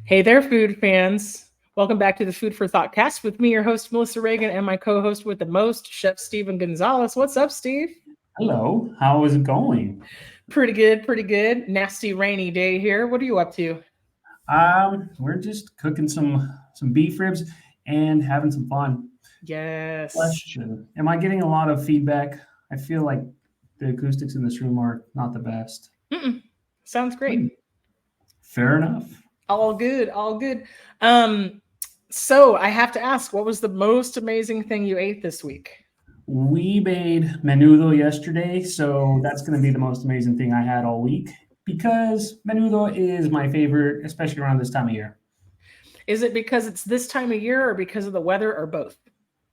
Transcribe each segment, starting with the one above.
Hey there, food fans. Welcome back to the Food for ThoughtCast with me, your host, Melissa Reagan, and my co host with the most, Chef Steven Gonzalez. What's up, Steve? Hello, how is it going? Pretty good, pretty good. Nasty rainy day here. What are you up to? We're just cooking some beef ribs and having some fun. Yes. Question: Am I getting a lot of feedback? I feel like the acoustics in this room are not the best. Mm-mm. Sounds Hmm, great. fair enough. All good, all good. Um, so I have to ask, what was the most amazing thing you ate this week? We made menudo yesterday, so that's going to be the most amazing thing I had all week because menudo is my favorite, especially around this time of year. Is it because it's this time of year or because of the weather or both?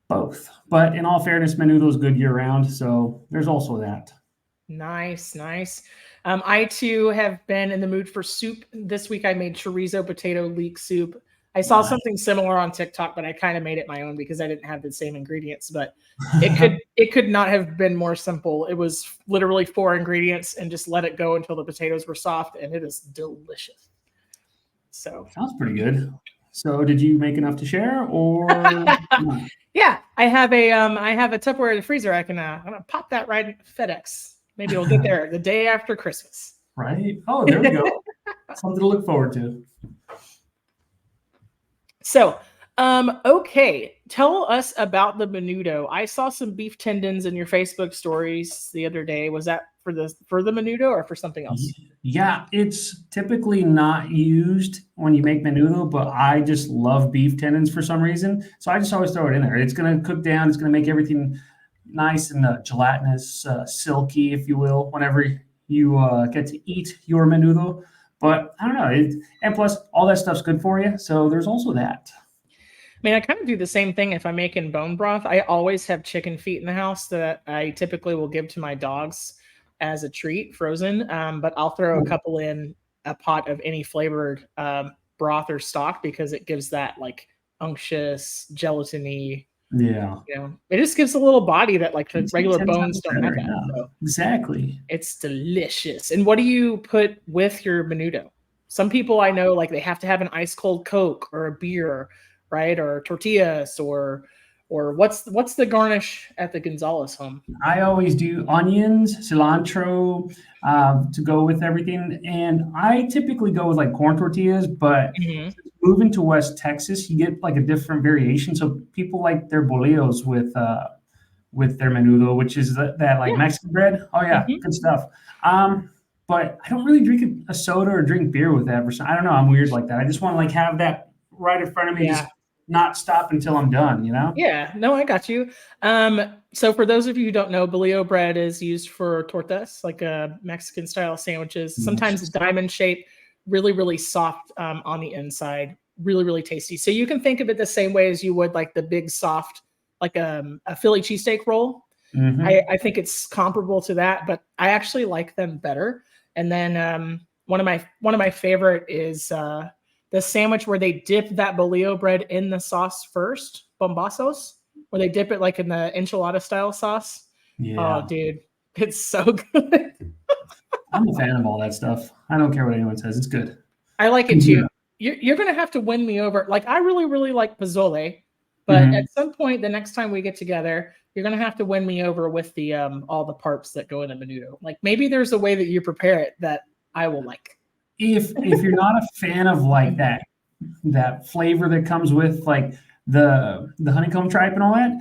Both, but in all fairness, menudo is good year round, so there's also that. Nice, nice. I too have been in the mood for soup. This week I made chorizo potato leek soup. I saw Nice. something similar on TikTok, but I kind of made it my own because I didn't have the same ingredients. But it could not have been more simple. It was literally four ingredients and just let it go until the potatoes were soft, and it is delicious. So Sounds pretty good. So, did you make enough to share or not? yeah, I have a Tupperware in the freezer. I'm gonna pop that right in FedEx. Maybe it'll get there the day after Christmas. Right? Oh, there we go. Something to look forward to. So, okay, tell us about the menudo. I saw some beef tendons in your Facebook stories the other day. Was that for the menudo or for something Y- else? Yeah, it's typically not used when you make menudo, but I just love beef tendons for some reason. So I just always throw it in there. It's going to cook down. It's going to make everything nice and gelatinous, silky, if you will, whenever you get to eat your menudo. But I don't know. And plus, all that stuff's good for you. So there's also that. I mean, I kind of do the same thing if I'm making bone broth. I always have chicken feet in the house that I typically will give to my dogs as a treat, frozen. But I'll throw a couple in a pot of any flavored broth or stock because it gives that like unctuous, gelatiny. Yeah. It just gives a little body that like the Makes it regular 10 bones times don't have better. that. Yeah, So exactly. it's delicious. And what do you put with your menudo? Some people I know like they have to have an ice cold Coke or a beer, right? Or tortillas or what's the garnish at the Gonzalez home? I always do onions, cilantro to go with everything. And I typically go with like corn tortillas, but Mhm. moving to West Texas, you get like a different variation. So people like their bolillos with their menudo, which is that like Yeah. Mexican bread. Oh yeah, Mhm. good stuff. But I don't really drink a soda or drink beer with that. I don't know. I'm weird like that. I just want to like have that right in front of me, Yeah. just not stop until I'm done. You know? Yeah, no, I got you. So for those of you who don't know, bolillo bread is used for tortas, like Mexican style sandwiches. Sometimes Delicious. diamond shape, really, really soft on the inside, really, really tasty. So you can think of it the same way as you would like the big soft, like a Philly cheesesteak roll. Hmm. I think it's comparable to that, but I actually like them better. And then one of my favorite is the sandwich where they dip that bolillo bread in the sauce first, bombazos, where they dip it like in the enchilada style sauce. Oh, Yeah. dude, it's so good. I'm a fan of all that stuff. I don't care what anyone says. It's good. I like it Good too. deal. You're gonna have to win me over. Like I really, really like pozole, but Mhm. at some point the next time we get together, you're gonna have to win me over with the all the parts that go in a menudo. Like maybe there's a way that you prepare it that I will like. If you're not a fan of like that flavor that comes with like the honeycomb tripe and all that,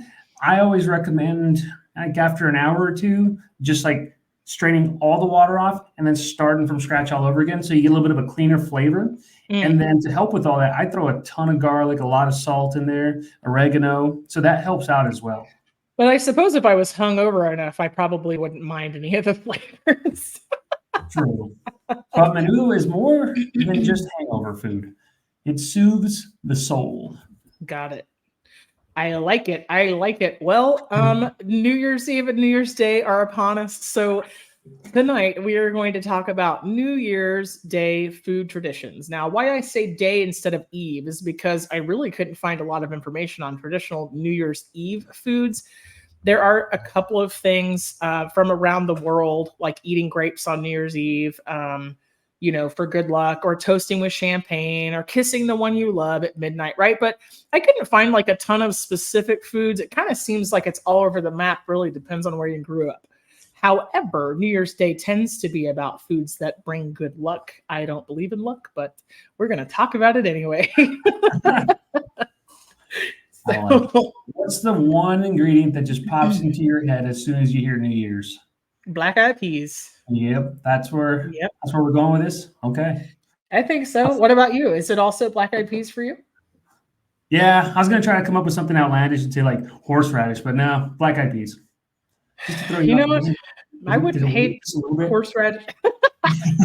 I always recommend like after an hour or two, just like straining all the water off and then starting from scratch all over again, so you get a little bit of a cleaner flavor. And Mm. then to help with all that, I throw a ton of garlic, a lot of salt in there, oregano, so that helps out as well. But I suppose if I was hungover enough, I probably wouldn't mind any of the flavors. True. But menudo is more than just hangover food. It soothes the soul. Got it. I like it. I like it. Well, New Year's Eve and New Year's Day are upon us. So tonight we are going to talk about New Year's Day food traditions. Now, why I say day instead of Eve is because I really couldn't find a lot of information on traditional New Year's Eve foods. There are a couple of things from around the world, like eating grapes on New Year's Eve, for good luck, or toasting with champagne, or kissing the one you love at midnight, right? But I couldn't find like a ton of specific foods. It kind of seems like it's all over the map, really depends on where you grew up. However, New Year's Day tends to be about foods that bring good luck. I don't believe in luck, but we're going to talk about it anyway. What's the one ingredient that just pops into your head as soon as you hear New Year's? Black eyed peas. Yep, that's where we're going with this. Okay. I think so. What about you? Is it also black eyed peas for you? Yeah, I was gonna try to come up with something outlandish and say like horseradish, but no, black eyed peas. You know what? I wouldn't hate horseradish.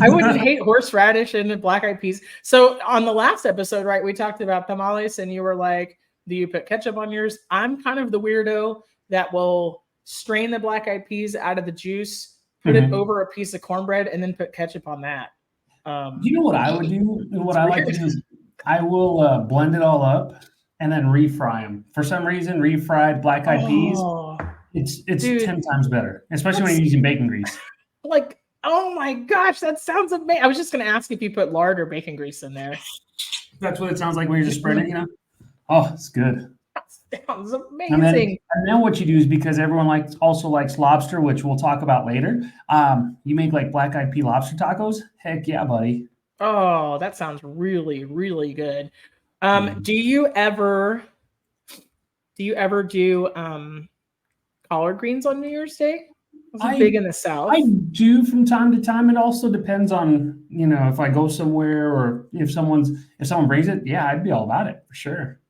I wouldn't hate horseradish and black eyed peas. So on the last episode, right, we talked about tamales, and you were like, do you put ketchup on yours? I'm kind of the weirdo that will strain the black eyed peas out of the juice, put it over a piece of cornbread, and then put ketchup on that. You know what I would do? What I like to do is I will blend it all up and then refry them. For some reason, refried black eyed peas, it's dude, 10 times better, especially when you're using bacon grease. Like, oh my gosh, that sounds amazing. I was just going to ask if you put lard or bacon grease in there. That's what it sounds like when you're just spreading it, Oh, it's good. That sounds amazing. And then what you do is, because everyone also likes lobster, which we'll talk about later, you make like black eyed pea lobster tacos. Heck yeah, buddy. Oh, that sounds really, really good. Do you ever do collard greens on New Year's Day? Is it big in the South? I do from time to time. It also depends on, if I go somewhere or if someone brings it. Yeah, I'd be all about it for sure.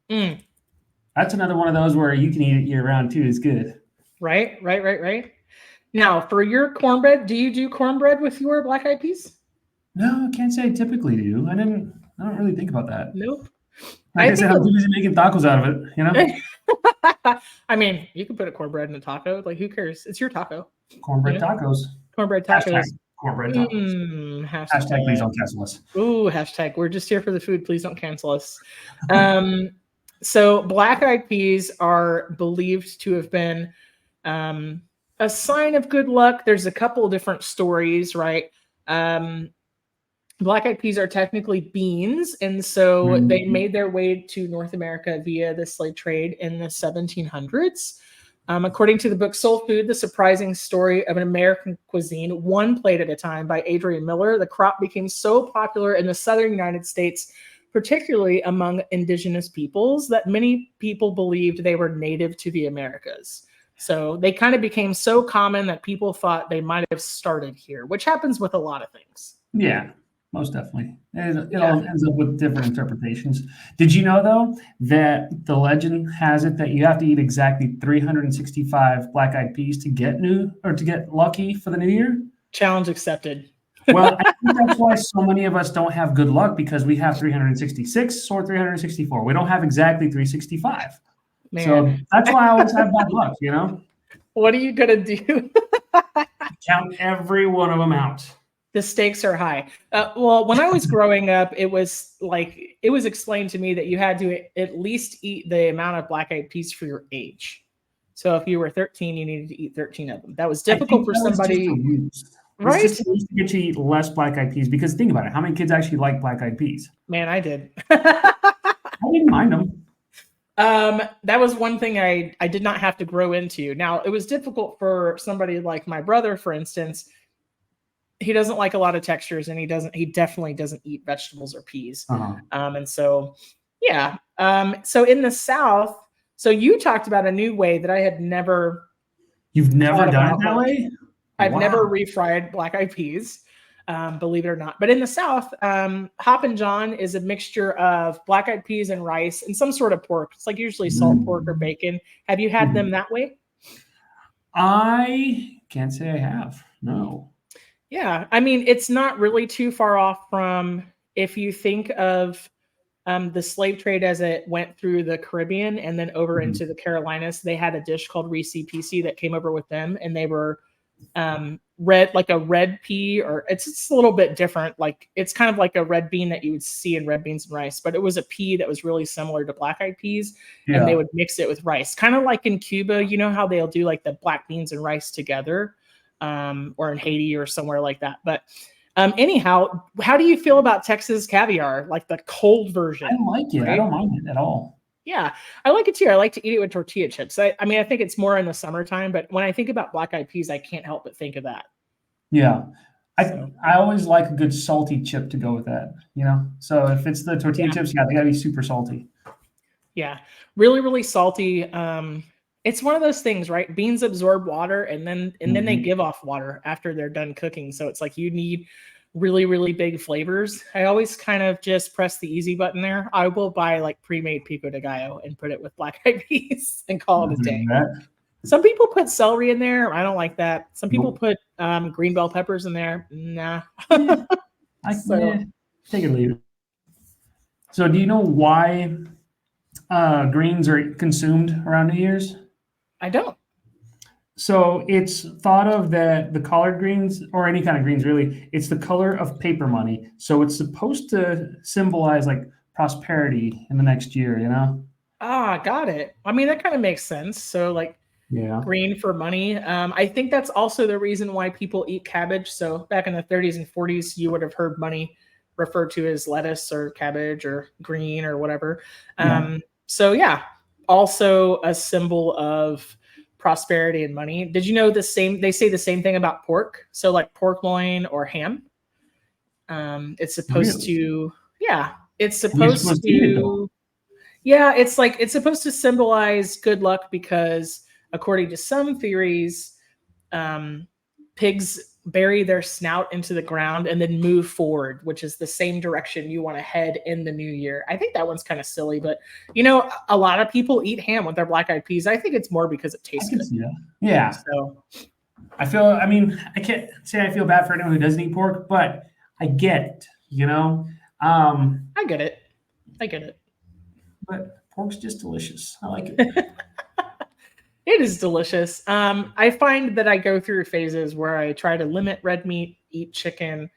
That's another one of those where you can eat it year round too. It's good. Right. Now, for your cornbread, do you do cornbread with your black eyed peas? No, I can't say I typically do. I don't really think about that. Nope. Like I said, I'm too busy making tacos out of it, I mean, you can put a cornbread in a taco. Like, who cares? It's your taco. Cornbread tacos. Cornbread tacos. Hashtag cornbread tacos. Hashtag please don't cancel us. Ooh, hashtag we're just here for the food. Please don't cancel us. So black eyed peas are believed to have been a sign of good luck. There's a couple of different stories, right? Black eyed peas are technically beans, and so they made their way to North America via the slave trade in the 1700s. According to the book Soul Food, the surprising story of an American cuisine, one plate at a time, by Adrian Miller, the crop became so popular in the southern United States, particularly among indigenous peoples, that many people believed they were native to the Americas. So they kind of became so common that people thought they might have started here, which happens with a lot of things. Yeah, most definitely. It all ends up with different interpretations. Did you know, though, that the legend has it that you have to eat exactly 365 black-eyed peas to get lucky for the new year? Challenge accepted. Well, I think that's why so many of us don't have good luck, because we have 366 or 364. We don't have exactly 365. Man. So that's why I always have bad luck, What are you going to do? Count every one of them out. The stakes are high. Well, when I was growing up, it was explained to me that you had to at least eat the amount of black-eyed peas for your age. So if you were 13, you needed to eat 13 of them. That was difficult for somebody. Right? It's just to get you to eat less black-eyed peas, because think about it. How many kids actually like black-eyed peas? Man, I did. I didn't mind them. That was one thing I did not have to grow into. Now, it was difficult for somebody like my brother, for instance. He doesn't like a lot of textures, and he definitely doesn't eat vegetables or peas. And so, yeah. So in the South, so you talked about a new way that I had never. You've never done it that way? I've never refried black-eyed peas, believe it or not. But in the South, Hoppin' John is a mixture of black-eyed peas and rice and some sort of pork. It's like usually salt pork or bacon. Have you had them that way? I can't say I have. No. Yeah. I mean, it's not really too far off from, if you think of the slave trade as it went through the Caribbean and then over into the Carolinas, they had a dish called Reese Peasy that came over with them, and they were red, like a red pea, or it's a little bit different. Like, it's kind of like a red bean that you would see in red beans and rice, but it was a pea that was really similar to black-eyed peas, and they would mix it with rice. Kind of like in Cuba, you know how they'll do like the black beans and rice together, or in Haiti or somewhere like that. But Anyhow, how do you feel about Texas caviar, like the cold I version? like it. I Right? don't mind it at all. Yeah, I like it too. I like to eat it with tortilla chips. I mean, I think it's more in the summertime, but when I think about black eyed peas, I can't help but think of that. Yeah. I So I always like a good salty chip to go with that, you know? So if it's the tortilla yeah, chips, yeah, they gotta be super salty. yeah, really, really salty. It's one of those things, right? Beans absorb water, and then they Mhm. give off water after they're done cooking. So it's like you need really, really big flavors. I always kind of just press the easy button there. I will buy like pre-made pico de gallo and put it with black eyed peas and call it a Nothing wrong day. with that. Some people put celery in there. I don't like that. Some people Nope. put green bell peppers in there. Nah. Eh, So take it or leave it. So do you know why, greens are consumed around New Year's? I don't. So it's thought of that the collard greens, or any kind of greens really, it's the color of paper money. So it's supposed to symbolize like prosperity in the next year, you know? Ah, got it. I mean, that kind of makes sense. So like Yeah. green for money. I think that's also the reason why people eat cabbage. So back in the 30s and 40s, you would have heard money referred to as lettuce or cabbage or green or whatever. Yeah. So yeah, also a symbol of prosperity and money. Did you know the same? They say the same thing about pork. So like pork loin or ham. It's supposed Really? to, yeah, it's And you're supposed supposed to eat it though. to yeah, it's like it's supposed to symbolize good luck because, according to some theories, um, pigs bury their snout into the ground and then move forward, which is the same direction you want to head in the new year. I think that one's kind of silly, but a lot of people eat ham with their black eyed peas. I think it's more because it I tastes can good. see that. Yeah. So I mean, I can't say I feel bad for anyone who doesn't eat pork, but I get it, you know? Um, I get it. I get it. but pork's just delicious. I like it. It is delicious. I find that I go through phases where I try to limit red meat, eat chicken,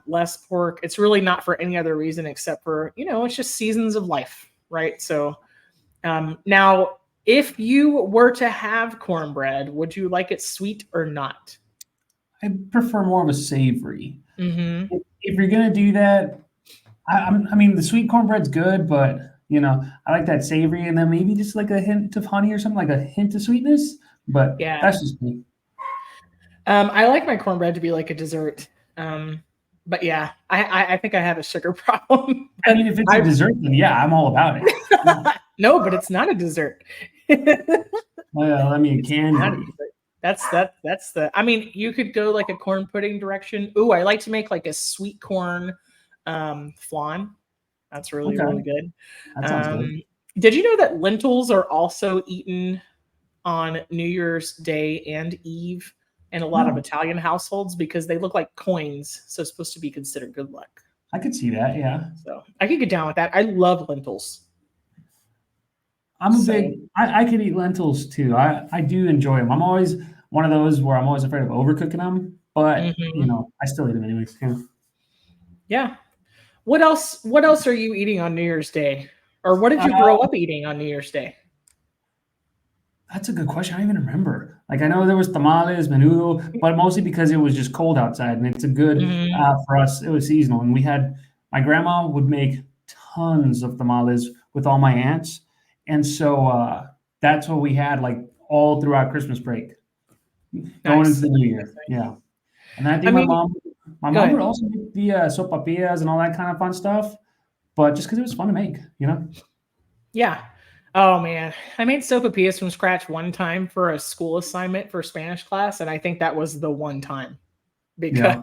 less pork. It's really not for any other reason except for, it's just seasons of life, right? So now, if you were to have cornbread, would you like it sweet or not? I prefer more of a savory. Mm-hmm. If you're gonna do that, I mean, the sweet cornbread's good, but I like that savory, and then maybe just like a hint of honey or something, like a hint of sweetness. But Yeah. that's just me. I like my cornbread to be like a dessert. Um, but yeah, I think I have a sugar problem. I But mean, if it's a I dessert, then yeah, I'm all about it. no, but it's not a dessert. Well, I mean, it It's can not a be. dessert. That's the I mean, you could go like a corn pudding direction. Ooh, I like to make like a sweet corn flan. That's really, Okay, really good. that sounds good. Um, did you know that lentils are also eaten on New Year's Day and Eve in a lot of No, Italian households because they look like coins, so it's supposed to be considered good luck. I could see that. Yeah. So I could get down with that. I love lentils. I'm a So big. I could eat lentils too. I do enjoy them. I'm always one of those where I'm always afraid of overcooking them, but mhm. I still eat them anyways. Yeah. Yeah. What else are you eating on New Year's Day? Or what did you grow Uh, up eating on New Year's Day? that's a good question. I don't even remember. Like I know there was tamales, menudo, but mostly because it was just cold outside, and it's a good Mhm. for us. It was seasonal, and we had my grandma would make tons of tamales with all my aunts, and so that's what we had like all throughout Christmas break, going into Nice. the new Nice, year. nice. Yeah. And I I think mean, my go mom would ahead. also make the sopapillas and all that kind of fun stuff, but just because it was fun to make. Yeah. Oh man, I made sopapillas from scratch one time for a school assignment for Spanish class, and I think that was the one time because Yeah,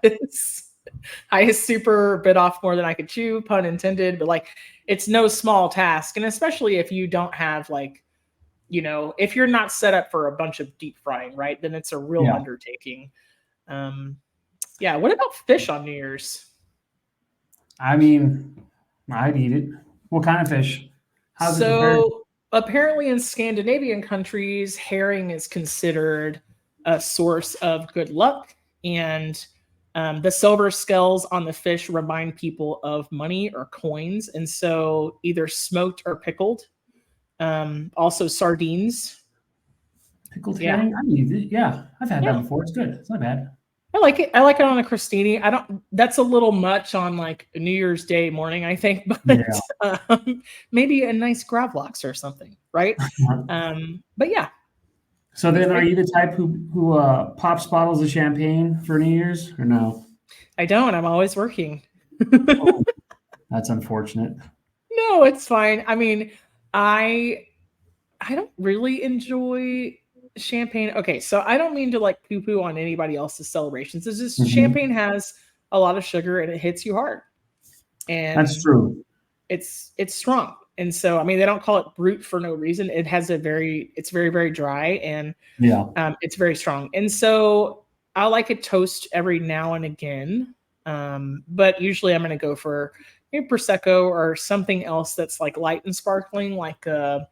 I super bit off more than I could chew, pun intended. But like, it's no small task, and especially if you don't have like, if you're not set up for a bunch of deep frying, right? Then it's a real yeah. undertaking. Um, yeah. What about fish on New Year's? I mean, I'd eat it. What kind of fish? How's it prepared? So apparently, in Scandinavian countries, herring is considered a source of good luck, and the silver scales on the fish remind people of money or coins, and so either smoked or pickled. Also, sardines. Pickled Yeah, herring? I eat it. Yeah, I've had that yeah. before. It's good. It's not bad. I like it. I like it on a crostini. I don't. That's a little much on like New Year's Day morning, I think. But Yeah. maybe a nice gravlax or something, right? But yeah, So then, are I, you the type who pops bottles of champagne for New Year's or no? I don't. I'm always working. Oh, that's unfortunate. No, it's fine. I mean, I I don't really enjoy champagne. Okay, so I don't mean to like poo poo on anybody else's celebrations. It's just Hmm. champagne has a lot of sugar and it hits you hard, That's and true. it's strong. And so, I mean, they don't call it brute for no reason. It has a it's very very dry and Yeah. it's very strong. And so, I like a toast every now and again. But usually, I'm going to go for maybe prosecco or something else that's like light and sparkling, like Vino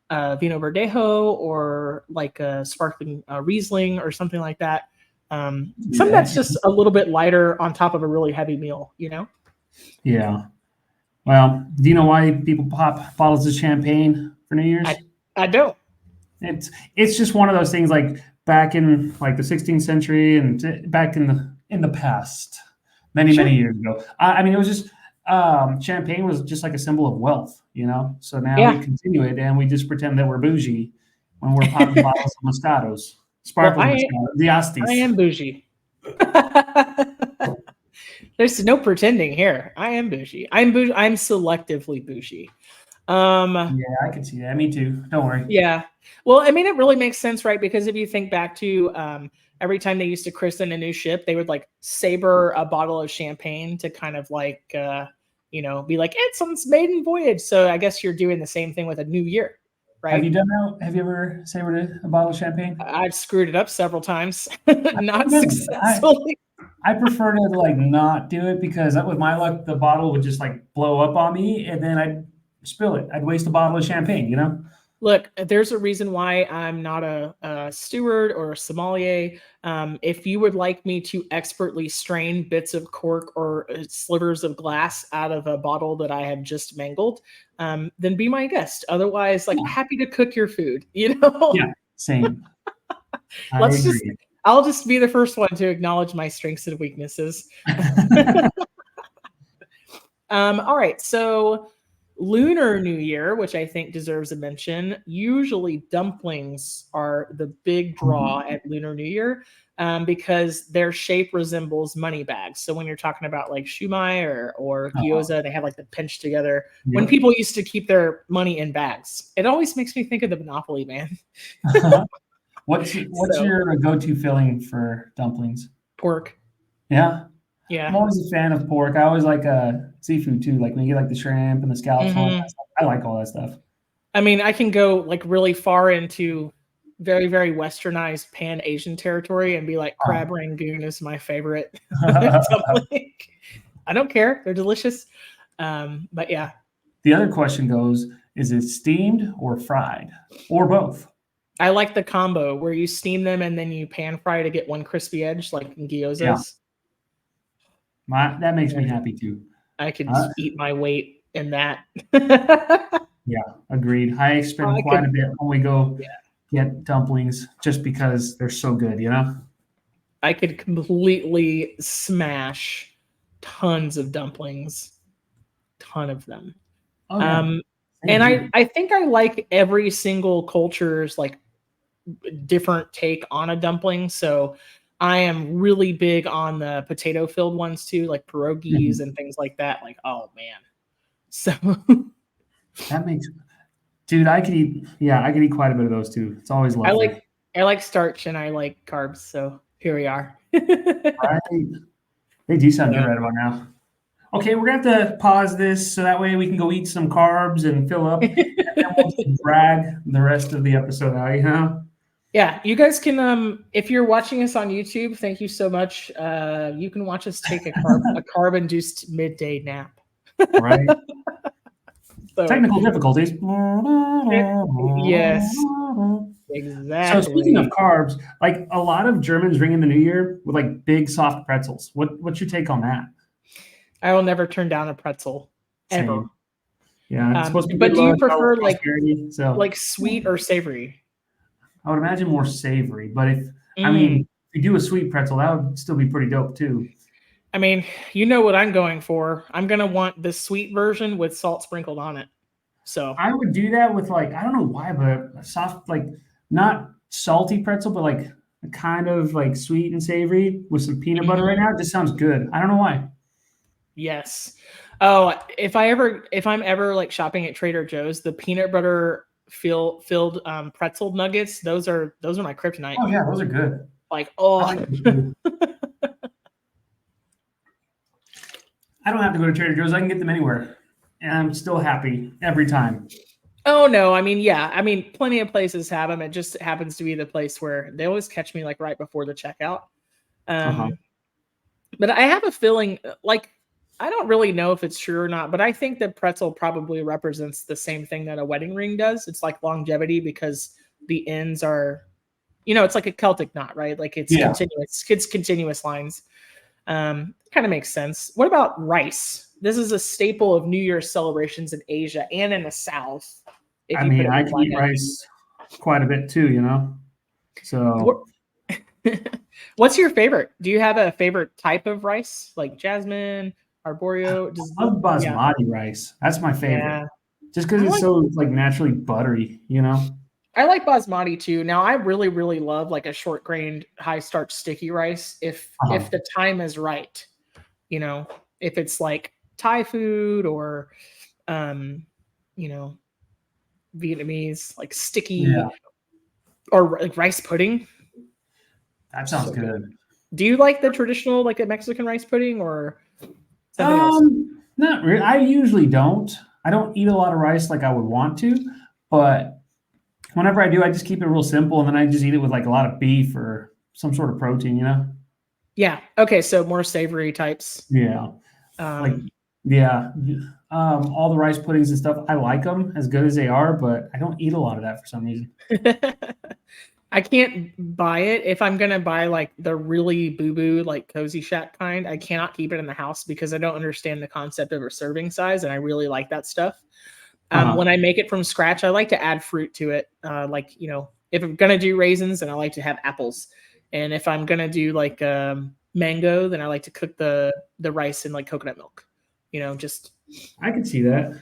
Verdejo or like a sparkling Riesling or something like that. Do Something that. that's just a little bit lighter on top of a really heavy meal, you know? Yeah. Well, do you know why people pop bottles of champagne for New I Year's? I don't. It's just one of those things like back in like the 16th century and back in the past, many Sure. years ago. I mean, it was just champagne was just like a symbol of wealth, you know. So now we Yeah. continue it and we just pretend that we're bougie when we're popping bottles of Moscatos, Well, sparkling Moscato, the I Astis. am bougie. There's no pretending here. I am bougie. I'm bougie. I'm selectively bougie. Um, Yeah, I can see that. Me too. Don't worry. yeah. Well, I mean, it really makes sense, right? Because if you think back to every time they used to christen a new ship, they would like saber a bottle of champagne to kind of like, be like, it's on its maiden voyage. So I guess you're doing the same thing with a new year, Have right? you done that? Have you ever savored a bottle of champagne? I've screwed it up several times, I not don't know. successfully. I prefer to like not do it because with my luck, the bottle would just like blow up on me, and then I'd spill it. I'd waste a bottle of champagne. You know? Look, there's a reason why I'm not a steward or a sommelier. If you would like me to expertly strain bits of cork or slivers of glass out of a bottle that I have just mangled, then be my guest. Otherwise, like Yeah. happy to cook your food. You know, Yeah. Same. I let's just. agree. I'll just be the first one to acknowledge my strengths and weaknesses. All right, so Lunar New Year, which I think deserves a mention. Usually, dumplings are the big draw at Lunar New Year because their shape resembles money bags. So when you're talking about like shumai or Oh, gyoza, they have like the pinched together. When yep. people used to keep their money in bags, it always makes me think of the Monopoly man. What's So your go-to filling for dumplings? pork, Yeah, I'm yeah. always a fan of pork. I always like seafood too. Like when you get like the shrimp and the scallops and all that Hmm. stuff. I like all that stuff. I mean, I can go like really far into very, very westernized pan Asian territory and be like, crab rangoon is my favorite Oh. dumpling. I don't care; they're delicious. But yeah, The other question goes: is it steamed or fried, or both? I like the combo where you steam them and then you pan fry to get one crispy edge, like in Yeah, gyozas. that makes me Yeah, happy too. I could Uh, eat my weight in that. yeah, agreed. I spend I quite could, a bit when we go yeah, get dumplings just because they're so good. You know? I could completely smash tons of dumplings, ton of them. Oh yeah, Um, same and here. I think I like every single culture's like different take on a dumpling. So I am really big on the potato filled ones too, like pierogies Mhm. and things like that. Like, oh man. So That makes, dude. I could eat. Yeah, I could eat quite a bit of those too. It's always I lovely. like I like starch and I like carbs. So here we are. Right? They do sound good Yeah. right about now. Okay, we're gonna have to pause this so that way we can go eat some carbs and fill up, and then we'll just drag the rest of the episode out. You know? Yeah, you guys can if you're watching us on YouTube, thank you so much. You can watch us take a carb induced midday nap. Right? So Technical difficulties. yes, So speaking of exactly. carbs, like a lot of Germans ring in the new year with like big soft pretzels. What's your take on that? I will never turn down a pretzel ever. Same. Yeah, it's supposed to be good But do you luck, health, prefer prosperity. So like sweet or savory? I would imagine more savory. But if I mean, Mm, you do a sweet pretzel, that would still be pretty dope too. I mean, you know what I'm going for. I'm gonna want the sweet version with salt sprinkled on it. So I would do that with like, I don't know why, but a soft, like not salty pretzel, but like a kind of like sweet and savory with some peanut butter right mhm, now. It just sounds good. I don't know why. yes. Oh, if I'm ever like shopping at Trader Joe's, the peanut butter filled pretzel nuggets, those are my kryptonite. Oh yeah, those are good. Like, I oh, like those too. I don't have to go to Trader Joe's. I can get them anywhere, and I'm still happy every time. oh no, I mean, yeah, I mean, plenty of places have them. It just happens to be the place where they always catch me like right before the checkout. Uh-huh. Um, but I have a feeling like I don't really know if it's true or not, but I think that pretzel probably represents the same thing that a wedding ring does. It's like longevity because the ends are, it's like a Celtic knot, right? Like Yeah. it's continuous lines. Kind of makes sense. What about rice? This is a staple of New Year's celebrations in Asia and in the South, if I you put mean, it I with can like eat rice quite a bit too, you know? So What's your favorite? Do you have a favorite type of rice, like jasmine, arborio? I love Yeah, basmati rice. That's my favorite. yeah. Just because I it's like so like naturally buttery, you know? I like basmati too. Now I really really love like a short grained high starch sticky rice if Uh-huh. the time is right. You know, if it's like Thai food or um, you know, Vietnamese like Yeah, sticky or like rice pudding. that sounds So good. good. Do you like the traditional like a Mexican rice pudding or something else? Not really. I usually don't. I don't eat a lot of rice like I would want to, but whenever I do, I just keep it real simple, and then I just eat it with like a lot of beef or some sort of protein, you know? Yeah. Okay. So more savory types. Yeah. Like, Um, yeah. All the rice puddings and stuff, I like them as good as they are, but I don't eat a lot of that for some reason. I can't buy it if I'm gonna buy like the really boo boo like cozy shack kind. I cannot keep it in the house because I don't understand the concept of a serving size, and I really like that stuff. Uh-huh. When I make it from scratch, I like to add fruit to it. Like if I'm gonna do raisins, then I like to have apples, and if I'm gonna do like mango, then I like to cook the rice in like coconut milk. Just I can see that.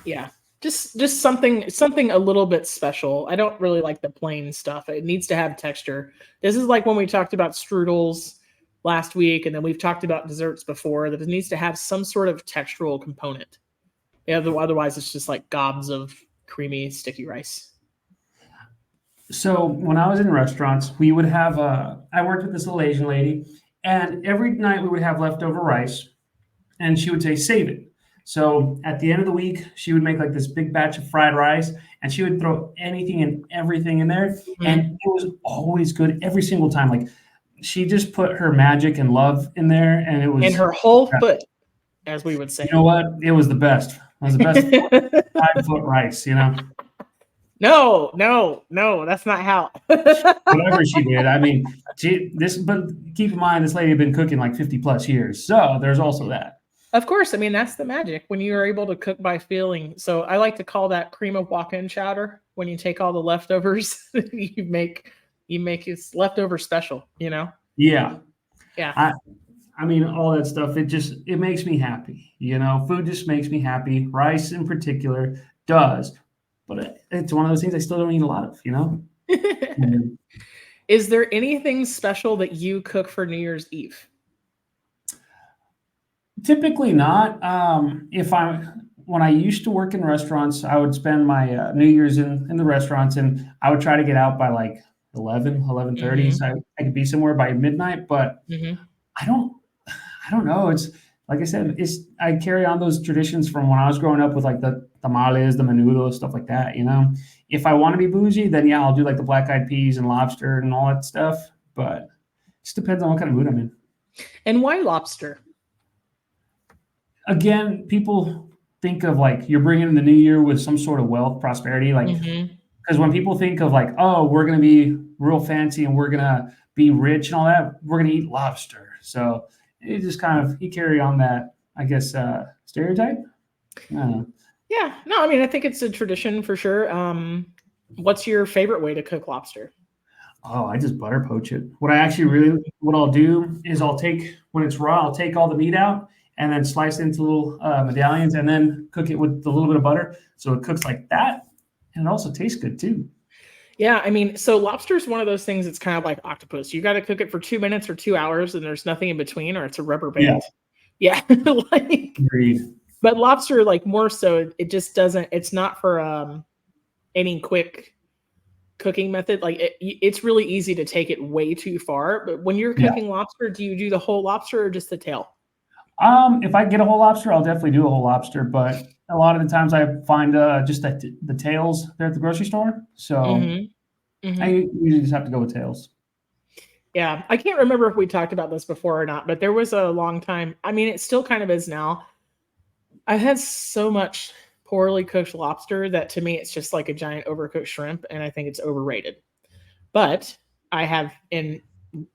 yeah, just something a little bit special. I don't really like the plain stuff. It needs to have texture. This is like when we talked about strudels last week, and then we've talked about desserts before. That it needs to have some sort of textural component. Yeah, otherwise it's just like gobs of creamy, sticky rice. So when I was in restaurants, we would have I worked with this little Asian lady, and every night we would have leftover rice, and she would say, save it. So at the end of the week, she would make like this big batch of fried rice, and she would throw anything and everything in there, and Mhm. it was always good every single time. Like she just put her magic and love in there, and it And was, her whole foot, as we would you know say. what? It was the best. It was the best 5 foot rice, you know? No, no, no, that's not how. Whatever she did. I mean, but keep in mind, this lady had been cooking like 50 plus years. So there's also that. Of course, I mean that's the magic when you are able to cook by feeling. So I like to call that cream of walk-in chowder. When you take all the leftovers, you make it leftover special. Yeah. Yeah. I, I mean, all that stuff, it makes me happy. You know, food just makes me happy. Rice in particular does. But it's one of those things I still don't eat a lot of, you know? Mhm. Is there anything special that you cook for New Year's Eve? Typically not. When I used to work in restaurants, I would spend my New Year's in the restaurants, and I would try to get out by like 11:30, Hmm. so I could be somewhere by midnight. But Hmm. I don't, I don't know. It's like I said, I carry on those traditions from when I was growing up with like the tamales, the menudo, stuff like that. You know, if I want to be bougie, then yeah, I'll do like the black eyed peas and lobster and all that stuff. But it just depends on what kind of mood I'm in. And why lobster? Again, people think of like you're bringing in the new year with some sort of wealth, prosperity, like Hmm. because when people think of like, oh, we're gonna be real fancy and we're gonna be rich and all that, we're gonna eat lobster. So it just kind of you carry on that, I guess, stereotype. I don't know. Yeah, no, I mean, I think it's a tradition for sure. What's your favorite way to cook lobster? Oh, I just butter poach it. What I'll do is when it's raw, I'll take all the meat out and then slice it into little medallions and then cook it with a little bit of butter. So it cooks like that. And it also tastes good too. Yeah, I mean, so lobster is one of those things. It's kind of like octopus. You got to cook it for 2 minutes or 2 hours, and there's nothing in between, or it's a rubber Yeah, band. Yeah, like, agreed. but lobster, like more so, it just doesn't. It's not for any quick cooking method. Like it's really easy to take it way too far. But when you're Yeah. cooking lobster, do you do the whole lobster or just the tail? If I get a whole lobster, I'll definitely do a whole lobster. But a lot of the times I find just the tails there at the grocery store. So Mm-hmm. I Mm-hmm. usually just have to go with tails. Yeah, I can't remember if we talked about this before or not, but there was a long time. I mean, it still kind of is now. I've had so much poorly cooked lobster that to me it's just like a giant overcooked shrimp, and I think it's overrated. But I have in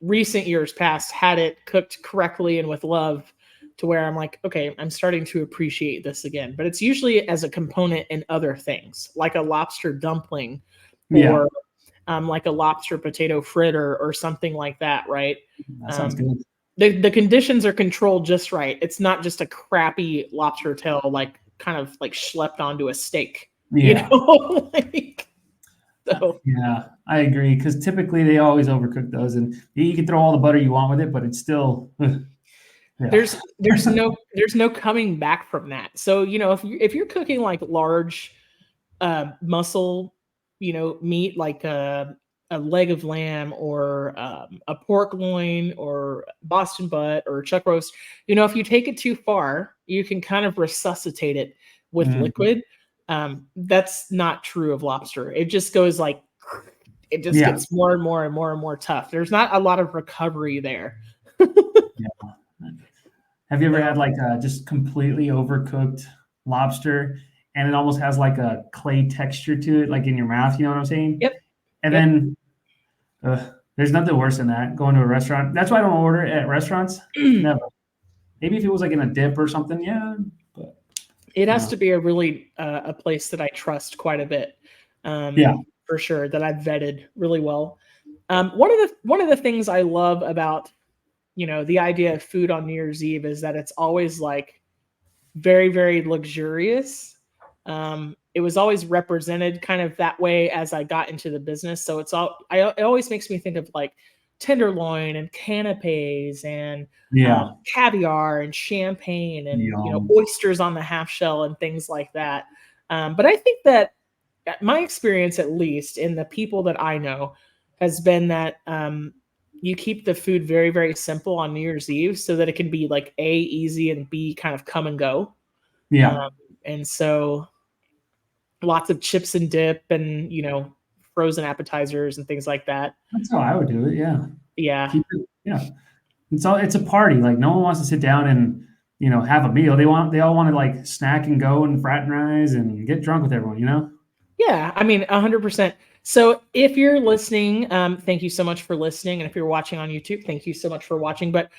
recent years past had it cooked correctly and with love to where I'm like, okay, I'm starting to appreciate this again. But it's usually as a component in other things, like a lobster dumpling Yeah, or like a lobster potato fritter or something like that, right? that sounds Um, good. the conditions are controlled just right. It's not just a crappy lobster tail, like kind of like schlepped onto a steak, you Yeah. know? Like, so Yeah, I agree. Because typically they always overcook those, and you can throw all the butter you want with it, but it's still, yeah, there's no coming back from that. So if you're cooking like large muscle, meat like a leg of lamb or a pork loin or Boston butt or chuck roast, if you take it too far, you can kind of resuscitate it with Mhm. liquid. That's not true of lobster. It just goes like it just Yeah, gets more and more and more and more tough. There's not a lot of recovery there. yeah. Have you ever So had like just completely overcooked lobster, and it almost has like a clay texture to it, like in your mouth? You know what I'm saying? yep, And yep. then there's nothing worse than that. Going to a restaurant. That's why I don't order at restaurants. Never. Maybe if it was like in a dip or something, yeah. But It has no. to be a really a place that I trust quite a bit, Yeah. for sure. That I've vetted really well. One of the things I love about the idea of food on New Year's Eve is that it's always like very very luxurious. It was always represented kind of that way as I got into the business. So it always makes me think of like tenderloin and canapes and Yeah. caviar and champagne and Yum. oysters on the half shell and things like that. But I think that my experience, at least in the people that I know, has been that you keep the food very very simple on New Year's Eve so that it can be like A, easy, and B, kind of come and go. Yeah. Um, and so lots of chips and dip and frozen appetizers and things like that. That's how I would do it. Yeah. Yeah. Keep it. Yeah. It's a party. Like no one wants to sit down and have a meal. They all want to like snack and go and fraternize and get drunk with everyone. Yeah, I mean, 100%. So if you're listening, thank you so much for listening. And if you're watching on YouTube, thank you so much for watching. But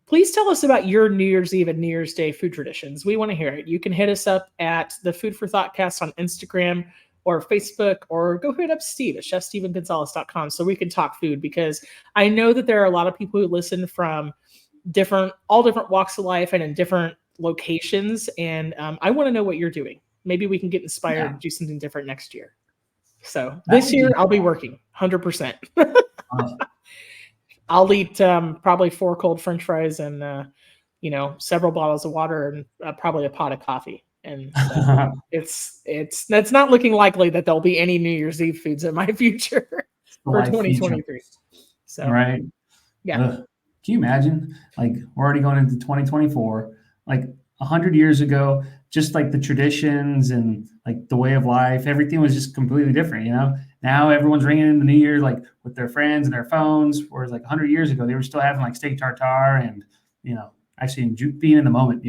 please tell us about your New Year's Eve and New Year's Day food traditions. We want to hear it. You can hit us up at the Food for Thoughtcast on Instagram or Facebook, or go hit up Steve at chefstevengonzalez.com so we can talk food, because I know that there are a lot of people who listen from all different walks of life and in different locations. And I want to know what you're doing. Maybe we can get inspired Yeah. to do something different next year. So That this would year be I'll be working 100%. awesome. I'll eat probably 4 cold French fries and several bottles of water and probably a pot of coffee. And so it's that's not looking likely that there'll be any New Year's Eve foods in my future The for life feature, 2023. So right? yeah, Ugh. Can you imagine? Like we're already going into 2024. Like 100 years ago, just like the traditions and like the way of life, everything was just completely different. Now everyone's ringing in the new year like with their friends and their phones. Whereas like 100 years ago, they were still having like steak tartare and you know actually being in the moment.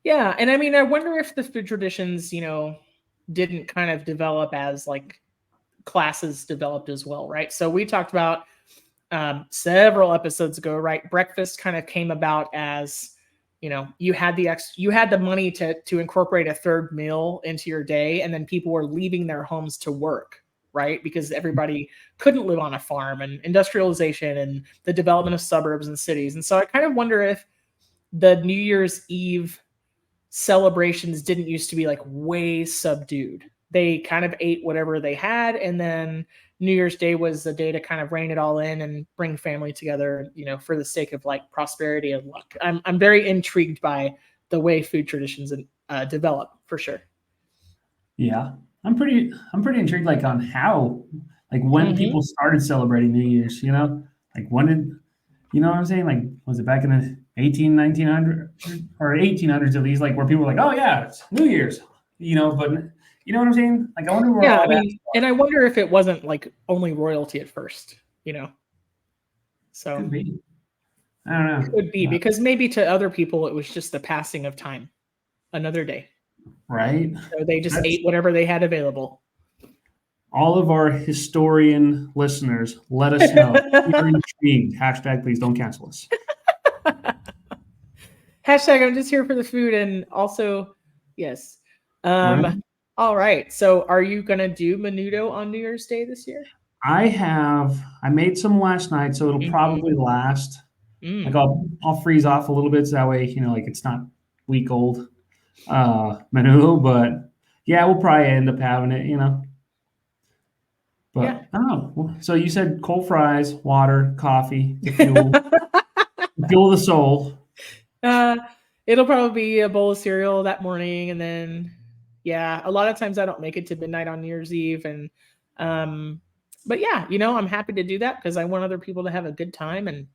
yeah, and I mean, I wonder if the food traditions didn't kind of develop as like classes developed as well, right? So we talked about several episodes ago, right? Breakfast kind of came about as you had the money to incorporate a third meal into your day, and then people were leaving their homes to work. right? Because everybody couldn't live on a farm, and industrialization and the development of suburbs and cities. And so I kind of wonder if the New Year's Eve celebrations didn't used to be like way subdued. They kind of ate whatever they had, and then New Year's Day was the day to kind of rein it all in and bring family together, for the sake of like prosperity and luck. I'm very intrigued by the way food traditions develop, for sure. Yeah, I'm pretty intrigued, like on how, like when Hmm. people started celebrating New Year's. Like when did, what I'm saying? Like, was it back in the 1900 or 1800s at least, like where people were like, oh yeah, it's New Year's, but you know what I'm saying? Like, I wonder where Yeah, all I that mean, and I wonder if it wasn't like only royalty at first, you know. So could be. I don't could be know. because maybe to other people it was just the passing of time, another day. Right? So they just That's ate whatever they had available. all of our historian listeners. Let us know. You're intrigued. Hashtag please don't cancel us. Hashtag I'm just here for the food, and also, yes. Right? All right. So are you gonna do menudo on New Year's Day this year? I made some last night, so it'll Mm-hmm. probably last. Like Mm. I'll freeze off a little bit so that way, like it's not week old menudo, but yeah, we'll probably end up having it. Yeah. But I don't know. So you said cold fries, water, coffee to fuel the soul. Uh, it'll probably be a bowl of cereal that morning, and then yeah, a lot of times I don't make it to midnight on New Year's Eve, and um, but yeah, I'm happy to do that because I want other people to have a good time and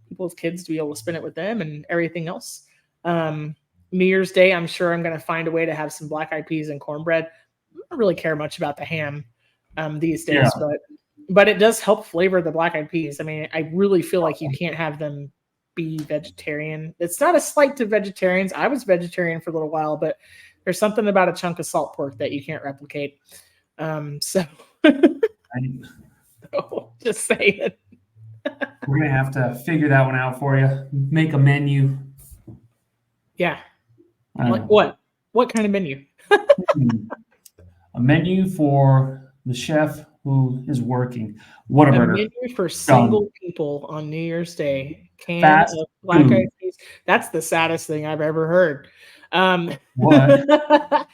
people with kids to be able to spend it with them and everything else. Um, New Year's Day, I'm sure I'm going to find a way to have some black eyed peas and cornbread. I don't really care much about the ham these Yeah. days, but it does help flavor the black eyed peas. I mean, I really feel like you can't have them be vegetarian. It's not a slight to vegetarians. I was vegetarian for a little while, but there's something about a chunk of salt pork that you can't replicate. So just saying. We're gonna have to figure that one out for you. Make a menu. Yeah. I don't Like know. what? What kind of menu? A menu for the chef who is working. A Whataburger. menu for Done. single people on New Year's Day. Can Fast of black eyed food. peas. That's the saddest thing I've ever heard. Um, What?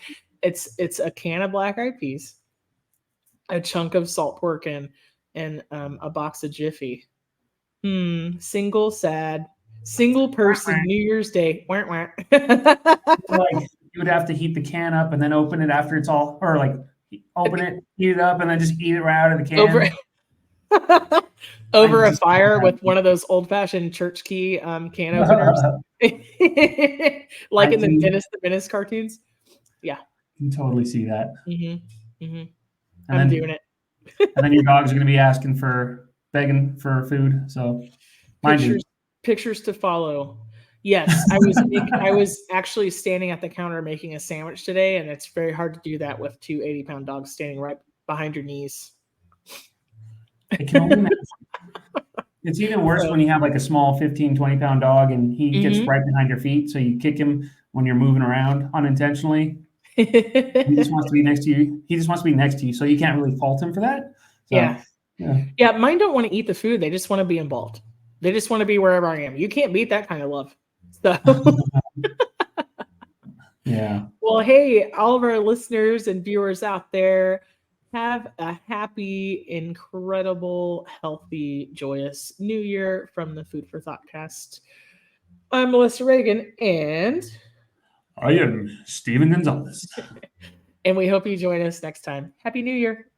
it's a can of black eyed peas, a chunk of salt pork, and a box of Jiffy. Single sad, single person New Year's Day. Wah, wah. Like you would have to heat the can up and then open it after it's all, or like open it, heat it up, and then just eat it right out of the over can. I over a just can't fire have with one of those old fashioned church key can openers, like I in the can, Dennis the Menace cartoons. Yeah. can totally see that. Hmm. And I'm doing then it. and then your dogs are gonna be begging for food. So mine Pictures, do. pictures to follow. Yes, I was actually standing at the counter making a sandwich today, and it's very hard to do that with two 80-pound dogs standing right behind your knees. I can only imagine. It's even worse So, when you have like a small 15, 20-pound dog and he gets mhm. right behind your feet. So you kick him when you're moving around unintentionally. He just wants to be next to you. He just wants to be next to you. So you can't really fault him for that. So Yeah. yeah. Yeah, mine don't want to eat the food. They just want to be involved. They just want to be wherever I am. You can't beat that kind of love. So, Yeah. well, hey, all of our listeners and viewers out there, have a happy, incredible, healthy, joyous new year from the Food for Thoughtcast. I'm Melissa Reagan, I am Steven Gonzalez. and we hope you join us next time. Happy New Year.